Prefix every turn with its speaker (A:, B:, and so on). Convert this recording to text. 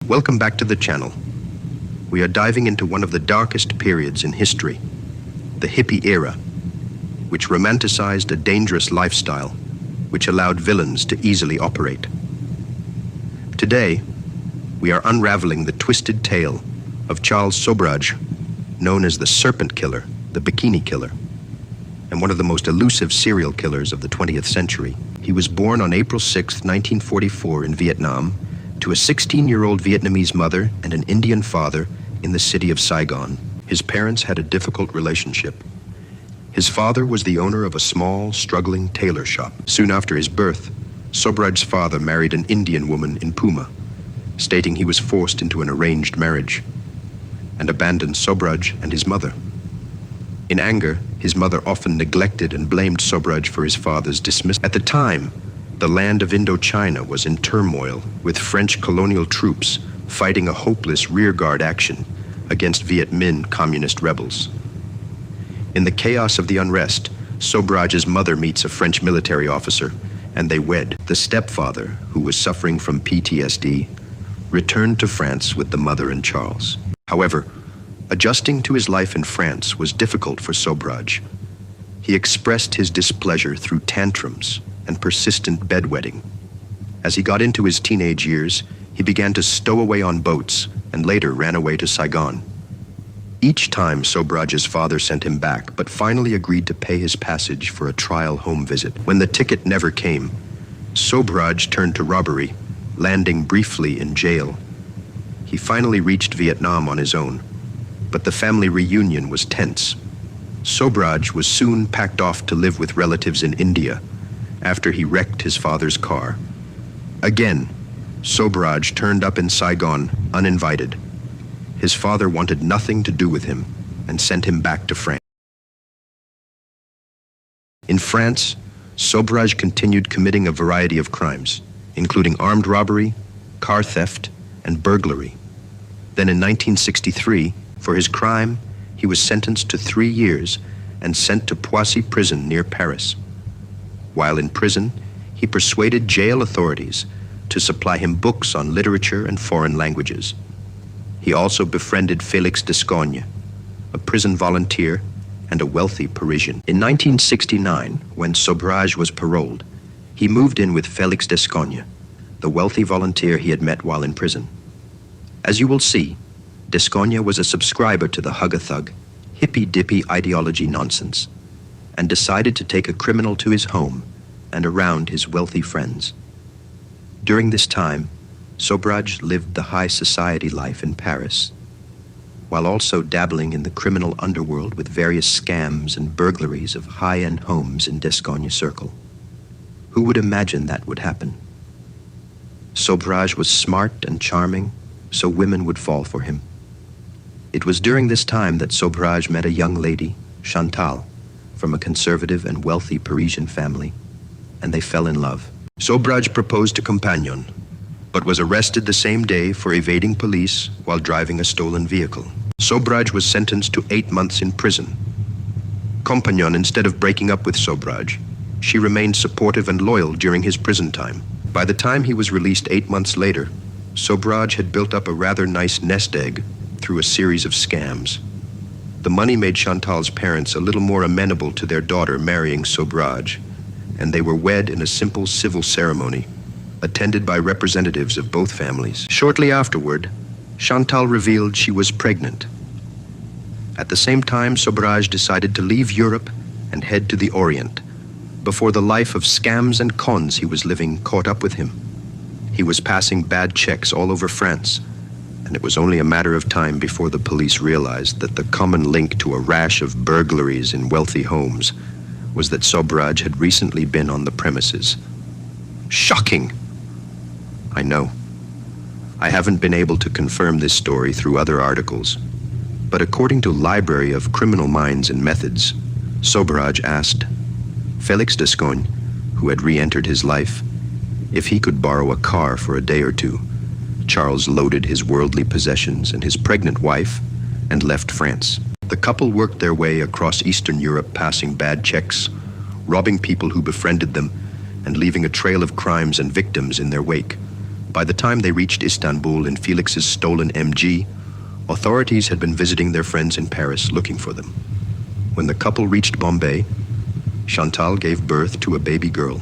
A: Welcome back to the channel. We are diving into one of the darkest periods in history, the hippie era, which romanticized a dangerous lifestyle which allowed villains to easily operate. Today, we are unraveling the twisted tale of Charles Sobhraj, known as the Serpent Killer, the Bikini Killer, and one of the most elusive serial killers of the 20th century. He was born on April 6, 1944 in Vietnam, to a 16-year-old Vietnamese mother and an Indian father in the city of Saigon. His parents had a difficult relationship. His father was the owner of a small, struggling tailor shop. Soon after his birth, Sobhraj's father married an Indian woman in Puma, stating he was forced into an arranged marriage, and abandoned Sobhraj and his mother. In anger, his mother often neglected and blamed Sobhraj for his father's dismissal. At the time, the land of Indochina was in turmoil, with French colonial troops fighting a hopeless rearguard action against Viet Minh communist rebels. In the chaos of the unrest, Sobhraj's mother meets a French military officer, and they wed. The stepfather, who was suffering from PTSD, returned to France with the mother and Charles. However, adjusting to his life in France was difficult for Sobhraj. He expressed his displeasure through tantrums and persistent bedwetting. As he got into his teenage years, he began to stow away on boats and later ran away to Saigon. Each time Sobhraj's father sent him back, but finally agreed to pay his passage for a trial home visit. When the ticket never came, Sobhraj turned to robbery, landing briefly in jail. He finally reached Vietnam on his own, but the family reunion was tense. Sobhraj was soon packed off to live with relatives in India after he wrecked his father's car. Again, Sobhraj turned up in Saigon uninvited. His father wanted nothing to do with him and sent him back to France. In France, Sobhraj continued committing a variety of crimes, including armed robbery, car theft, and burglary. Then in 1963, for his crime, he was sentenced to 3 years and sent to Poissy prison near Paris. While in prison, he persuaded jail authorities to supply him books on literature and foreign languages. He also befriended Félix Descogne, a prison volunteer and a wealthy Parisian. In 1969, when Sobhraj was paroled, he moved in with Félix Descogne, the wealthy volunteer he had met while in prison. As you will see, Descogne was a subscriber to the hug-a-thug, hippy-dippy ideology nonsense, and decided to take a criminal to his home and around his wealthy friends. During this time, Sobhraj lived the high society life in Paris, while also dabbling in the criminal underworld with various scams and burglaries of high-end homes in Descogne Circle. Who would imagine that would happen? Sobhraj was smart and charming, so women would fall for him. It was during this time that Sobhraj met a young lady, Chantal, from a conservative and wealthy Parisian family, and they fell in love. Sobhraj proposed to Compagnon, but was arrested the same day for evading police while driving a stolen vehicle. Sobhraj was sentenced to 8 months in prison. Compagnon, instead of breaking up with Sobhraj, she remained supportive and loyal during his prison time. By the time he was released 8 months later, Sobhraj had built up a rather nice nest egg through a series of scams. The money made Chantal's parents a little more amenable to their daughter marrying Sobhraj, and they were wed in a simple civil ceremony, attended by representatives of both families. Shortly afterward, Chantal revealed she was pregnant. At the same time, Sobhraj decided to leave Europe and head to the Orient, before the life of scams and cons he was living caught up with him. He was passing bad checks all over France, and it was only a matter of time before the police realized that the common link to a rash of burglaries in wealthy homes was that Sobhraj had recently been on the premises. Shocking! I know. I haven't been able to confirm this story through other articles, but according to Library of Criminal Minds and Methods, Sobhraj asked Félix Descogne, who had re-entered his life, if he could borrow a car for a day or two. Charles loaded his worldly possessions and his pregnant wife and left France. The couple worked their way across Eastern Europe, passing bad checks, robbing people who befriended them, and leaving a trail of crimes and victims in their wake. By the time they reached Istanbul in Felix's stolen MG, authorities had been visiting their friends in Paris looking for them. When the couple reached Bombay, Chantal gave birth to a baby girl.